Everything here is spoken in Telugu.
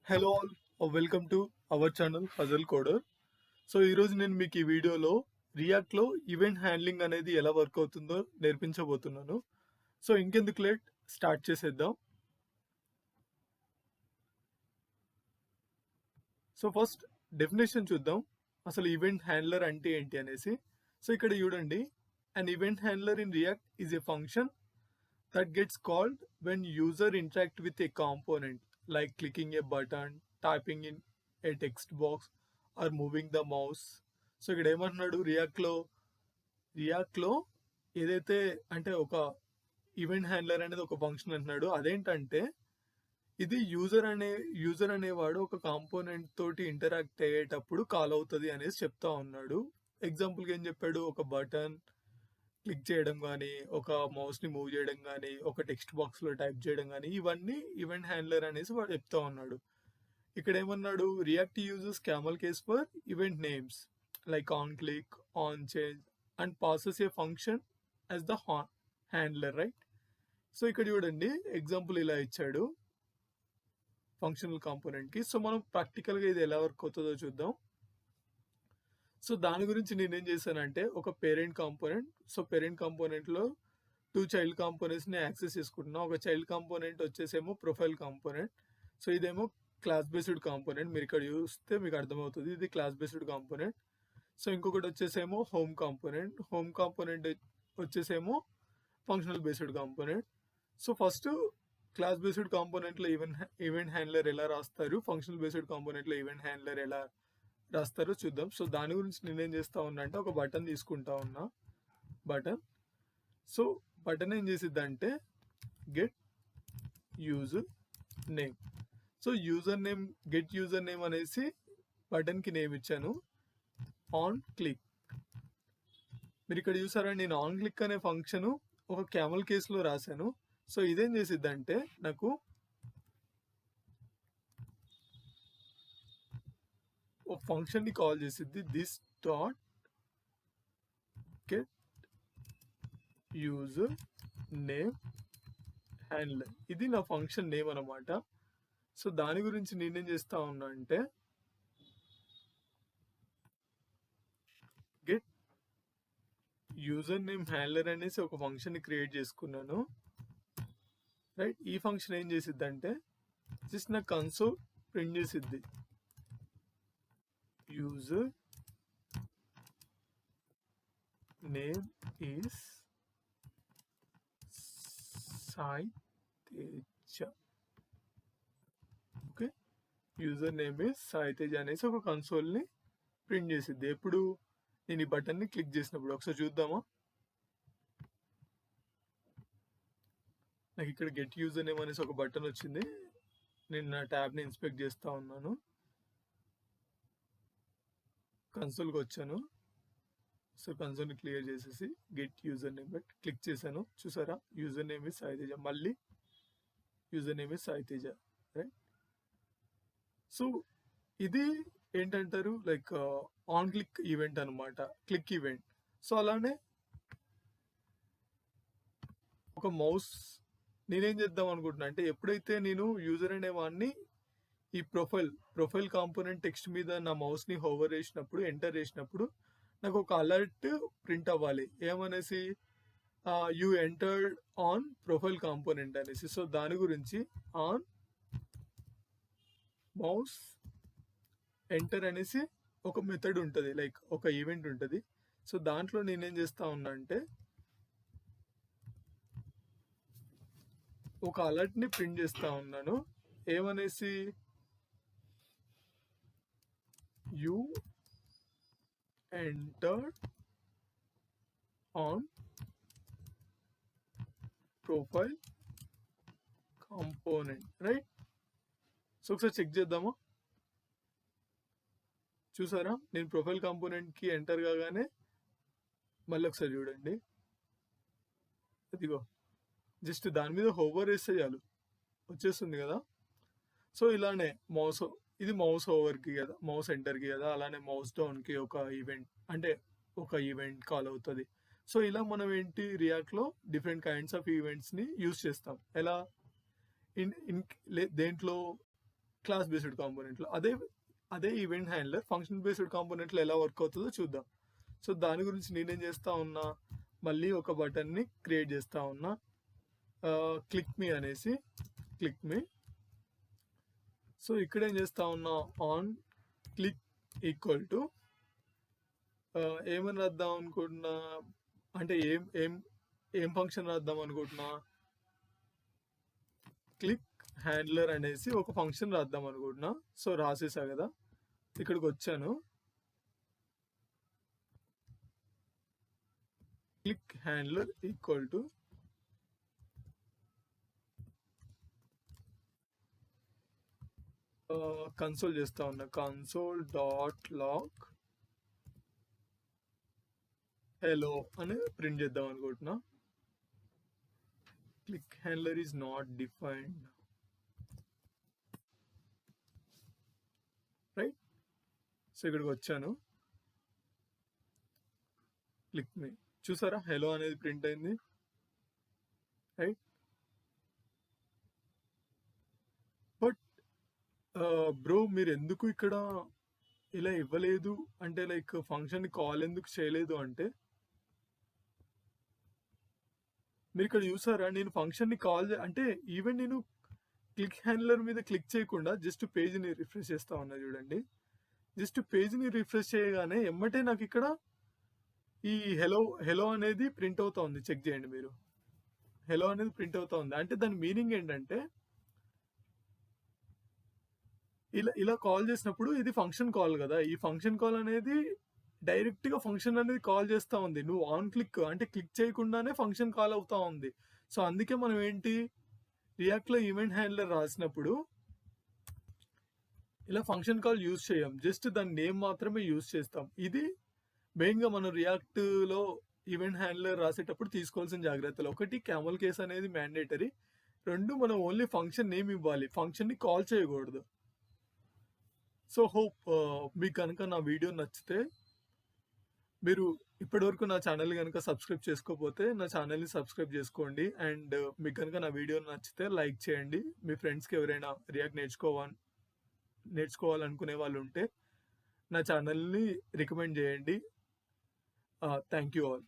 Hello all, welcome to our channel hazel కోడర్. So ఈరోజు నేను మీకు ఈ వీడియోలో రియాక్ట్లో ఈవెంట్ హ్యాండ్లింగ్ అనేది ఎలా వర్క్ అవుతుందో నేర్పించబోతున్నాను. సో ఇంకెందుకు లేట్, స్టార్ట్ చేసేద్దాం. సో ఫస్ట్ డెఫినేషన్ చూద్దాం, అసలు ఈవెంట్ హ్యాండ్లర్ అంటే ఏంటి అనేసి. సో ఇక్కడ చూడండి, an event handler in react is a function that gets called when user interact with a component like clicking a button, typing in a text box or moving the mouse. So ఇక్కడ ఏమంటున్నాడు, రియాక్ట్లో ఏదైతే అంటే ఒక ఈవెంట్ హ్యాండ్లర్ అనేది ఒక ఫంక్షన్ అంటున్నాడు. అదేంటంటే ఇది యూజర్ అనేవాడు ఒక కాంపోనెంట్ తోటి ఇంటరాక్ట్ అయ్యేటప్పుడు కాల్ అవుతుంది అనేసి చెప్తా ఉన్నాడు. ఎగ్జాంపుల్గా ఏం చెప్పాడు, ఒక బటన్ క్లిక్ చేయడం కానీ, ఒక మౌస్ని మూవ్ చేయడం కానీ, ఒక టెక్స్ట్ బాక్స్లో టైప్ చేయడం కానీ, ఇవన్నీ ఈవెంట్ హ్యాండ్లర్ అనేసి వాడు చెప్తా ఉన్నాడు. ఇక్కడ ఏమన్నాడు, react uses camel case for event names like on click, on change and passes A function as the handler, right? So ఇక్కడ చూడండి, ఎగ్జాంపుల్ ఇలా ఇచ్చాడు ఫంక్షనల్ కాంపోనెంట్కి. సో మనం ప్రాక్టికల్గా ఇది ఎలా వర్క్ అవుతుందో చూద్దాం. సో దాని గురించి నేనేం చేశానంటే, ఒక పేరెంట్ కాంపోనెంట్, సో పేరెంట్ కాంపోనెంట్లో 2 చైల్డ్ కాంపోనెంట్స్ని యాక్సెస్ చేసుకుంటున్నా. ఒక చైల్డ్ కాంపోనెంట్ వచ్చేసేమో ప్రొఫైల్ కాంపోనెంట్. సో ఇదేమో క్లాస్ బేస్డ్ కాంపోనెంట్. మీరు ఇక్కడ చూస్తే మీకు అర్థమవుతుంది, ఇది క్లాస్ బేస్డ్ కాంపోనెంట్. సో ఇంకొకటి వచ్చేసేమో హోమ్ కాంపోనెంట్ వచ్చేసేమో functional based component. So first class based కాంపోనెంట్లో ఈవెంట్ హ్యాండ్లర్ ఎలా రాస్తారు, ఫంక్షనల్ బేస్డ్ కాంపోనెంట్లో ఈవెంట్ హ్యాండ్లర్ ఎలా రాస్తారో చూద్దాం. సో దాని గురించి నేనేం చేస్తా ఉన్నా అంటే, ఒక బటన్ తీసుకుంటా ఉన్నా, బటన్. సో బటన్ ఏం చేసిద్దంటే get user name. So get user name అనేసి బటన్కి నేమ్ ఇచ్చాను, ఆన్ క్లిక్. మీరు ఇక్కడ చూసారా, నేను ఆన్ క్లిక్ అనే ఫంక్షన్ ఒక క్యామల్ కేసులో రాశాను. సో ఇదేం చేసిద్దంటే నాకు ఒక ఫంక్షన్ని కాల్ చేసిద్ది, this dot get user name handler. ఇది నా ఫంక్షన్ నేమ్ అనమాట. సో దాని గురించి నేనేం చేస్తా ఉన్నా అంటే, గెట్ యూజర్ నేమ్ హ్యాండ్లర్ అనేసి ఒక ఫంక్షన్ని క్రియేట్ చేసుకున్నాను, రైట్? ఈ ఫంక్షన్ ఏం చేసిద్ది అంటే, జస్ట్ నా కన్సోల్ ప్రింట్ చేసిద్ది, user name is Sai Teja. Okay, user name is Sai Teja అనేసి ఒక కన్సోల్ని ప్రింట్ చేసిద్ది. ఎప్పుడు నేను ఈ బటన్ని క్లిక్ చేసినప్పుడు. ఒకసారి చూద్దామా, నాకు ఇక్కడ గెట్ యూజర్ నేమ్ అనేసి ఒక బటన్ వచ్చింది. నేను నా ట్యాబ్ని ఇన్స్పెక్ట్ చేస్తూ ఉన్నాను, కన్సోల్కి వచ్చాను. సో కన్సోల్ని క్లియర్ చేసేసి get user name button click చేశాను. చూసారా, user name is Sai Teja, మళ్ళీ user name is Sai Teja, right? So ఇది ఏంటంటారు, లైక్ ఆన్ క్లిక్ ఈవెంట్ అనమాట, క్లిక్ ఈవెంట్. సో అలానే ఒక మౌస్ నేనేం చేద్దాం అనుకుంటున్నా అంటే, ఎప్పుడైతే నేను యూజర్ అనే వాడిని ఈ ప్రొఫైల్ కాంపోనెంట్ టెక్స్ట్ మీద నా మౌస్ని హోవర్ చేసినప్పుడు, ఎంటర్ చేసినప్పుడు నాకు ఒక అలర్ట్ ప్రింట్ అవ్వాలి, ఏమనేసి, you entered on profile component అనేసి. సో దాని గురించి ఆన్ మౌస్ ఎంటర్ అనేసి ఒక మెథడ్ ఉంటుంది, లైక్ ఒక ఈవెంట్ ఉంటుంది. సో దాంట్లో నేనేం చేస్తా ఉన్నా అంటే, ఒక అలర్ట్ని ప్రింట్ చేస్తా ఉన్నాను, ఏమనేసి, you entered on profile component, right? So ఒకసారి చెక్ చేద్దామా. చూసారా, నేను ప్రొఫైల్ కాంపోనెంట్కి ఎంటర్ కాగానే మళ్ళీ ఒకసారి చూడండి, అదిగో జస్ట్ దాని మీద హోవర్ వేస్తే చాలు వచ్చేస్తుంది కదా. సో ఇలానే ఇది మౌస్ ఓవర్కి కదా, మౌస్ ఎంటర్కి కదా, అలానే మౌస్ డౌన్కి ఒక ఈవెంట్ కాల్ అవుతుంది. సో ఇలా మనం ఏంటి, రియాక్ట్లో డిఫరెంట్ కైండ్స్ ఆఫ్ ఈవెంట్స్ని యూజ్ చేస్తాం. ఎలా, దేంట్లో క్లాస్ బేస్డ్ కాంపోనెంట్లో. అదే ఈవెంట్ హ్యాండ్లర్ ఫంక్షన్ బేస్డ్ కాంపోనెంట్లో ఎలా వర్క్ అవుతుందో చూద్దాం. సో దాని గురించి నేనేం చేస్తా ఉన్నా, మళ్ళీ ఒక బటన్ని క్రియేట్ చేస్తా ఉన్నా, క్లిక్ మీ అనేసి, క్లిక్ మీ. సో ఇక్కడ ఏం చేస్తా ఉన్నా, ఆన్ క్లిక్ ఈక్వల్ టు ఏమని రాద్దాం అనుకుంటున్నా, అంటే ఏం ఏం ఏం ఫంక్షన్ రాద్దాం అనుకుంటున్నా, క్లిక్ హ్యాండ్లర్ అనేసి ఒక ఫంక్షన్ రాద్దాం అనుకుంటున్నా. సో రాసేసా కదా, ఇక్కడికి వచ్చాను. Click handler equal to console చేస్తా ఉన్నా, కన్సోల్ డాట్ లాగ్ హలో అని ప్రింట్ చేద్దాం అనుకుంటున్నా. Click handler is not defined, right. So ఇక్కడికి వచ్చాను, క్లిక్ మీ, చూసారా హలో అనేది ప్రింట్ అయింది, రైట్. బట్ బ్రో మీరు ఎందుకు ఇక్కడ ఇలా ఇవ్వలేదు అంటే, లైక్ ఫంక్షన్ కాల్ ఎందుకు చేయలేదు అంటే, మీరు ఇక్కడ చూసారా నేను ఫంక్షన్ని కాల్ అంటే ఈవెన్ నేను క్లిక్ హ్యాండ్లర్ మీద క్లిక్ చేయకుండా జస్ట్ పేజ్ని రిఫ్రెష్ చేస్తా ఉన్నా చూడండి. జస్ట్ పేజ్ని రిఫ్రెష్ చేయగానే ఎమ్మటే నాకు ఇక్కడ ఈ హలో అనేది ప్రింట్ అవుతా ఉంది. చెక్ చేయండి మీరు, హలో అనేది ప్రింట్ అవుతా ఉంది. అంటే దాని మీనింగ్ ఏంటంటే, ఇలా కాల్ చేసినప్పుడు ఇది ఫంక్షన్ కాల్ కదా, ఈ ఫంక్షన్ కాల్ అనేది డైరెక్ట్ గా ఫంక్షన్ అనేది కాల్ చేస్తా ఉంది. నువ్వు ఆన్ క్లిక్ అంటే క్లిక్ చేయకుండానే ఫంక్షన్ కాల్ అవుతా ఉంది. సో అందుకే మనం ఏంటి, రియాక్ట్ లో ఈవెంట్ హ్యాండ్లర్ రాసినప్పుడు ఇలా ఫంక్షన్ కాల్ యూజ్ చేయం, జస్ట్ దాని నేమ్ మాత్రమే యూజ్ చేస్తాం. ఇది మెయిన్ గా మనం రియాక్ట్ లో ఈవెంట్ హ్యాండ్లర్ రాసేటప్పుడు తీసుకోవాల్సిన జాగ్రత్తలు. ఒకటి, క్యామల్ కేస్ అనేది మ్యాండేటరీ. రెండు, మనం ఓన్లీ ఫంక్షన్ నేమ్ ఇవ్వాలి, ఫంక్షన్ ని కాల్ చేయకూడదు. సో హోప్ మీకు కనుక నా వీడియో నచ్చితే, మీరు ఇప్పటివరకు నా ఛానల్ కనుక సబ్స్క్రైబ్ చేసుకోకపోతే నా ఛానల్ని సబ్స్క్రైబ్ చేసుకోండి. అండ్ మీకు కనుక నా వీడియో నచ్చితే లైక్ చేయండి. మీ ఫ్రెండ్స్కి ఎవరైనా రియాక్ట్ నేర్చుకోవాలనుకునే వాళ్ళు ఉంటే నా ఛానల్ని రికమెండ్ చేయండి. Thank you all.